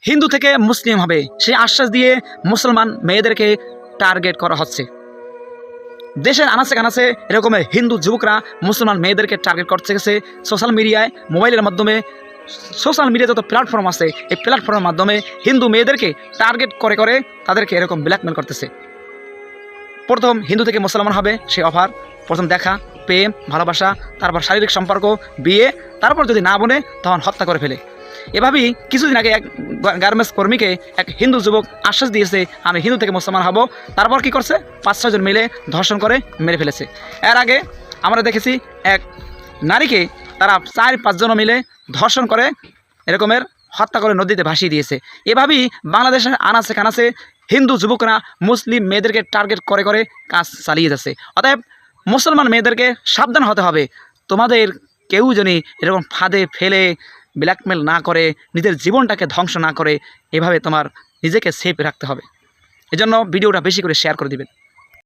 হিন্দু থেকে মুসলিম হবে সেই আশ্বাস দিয়ে মুসলমান মেয়েদেরকে টার্গেট করা হচ্ছে। দেশের আনাচে কানাচে এরকমের হিন্দু যুবকরা মুসলমান মেয়েদেরকে টার্গেট করতে গেছে সোশ্যাল মিডিয়ায়, মোবাইলের মাধ্যমে। সোশ্যাল মিডিয়া যত প্ল্যাটফর্ম আছে এই প্ল্যাটফর্মের মাধ্যমে হিন্দু মেয়েদেরকে টার্গেট করে করে তাদেরকে এরকম ব্ল্যাকমেল করতেছে। প্রথম হিন্দু থেকে মুসলমান হবে সেই অফার, প্রথম দেখা, প্রেম, ভালোবাসা, তারপর শারীরিক সম্পর্ক, বিয়ে, তারপর যদি না বনে তখন হত্যা করে ফেলে। এভাবেই কিছুদিন আগে এক গার্মেন্টস কর্মীকে এক হিন্দু যুবক আশ্বাস দিয়েছে আমি হিন্দু থেকে মুসলমান হব। তারপর কি করছে, 5-6 জন মিলে ধর্ষণ করে মেরে ফেলেছে। এর আগে আমরা দেখেছি এক নারীকে তারা 4-5 জন মিলে ধর্ষণ করে এরকমের হত্যা করে নদীতে ভাসিয়ে দিয়েছে। এভাবেই বাংলাদেশের আনাচে কানাচে হিন্দু যুবকরা মুসলিম মেয়েদেরকে টার্গেট করে করে কাজ চালিয়ে যাচ্ছে। অতএব মুসলমান মেয়েদেরকে সাবধান হতে হবে, তোমাদের কেউ যেন এরকম ফাঁদে ফেলে ব্ল্যাকমেল না করে, নিজের জীবনটাকে ধ্বংস না করে, এভাবে তোমার নিজেকে সেফ রাখতে হবে। এজন্য ভিডিওটা বেশি করে শেয়ার করে দিবেন।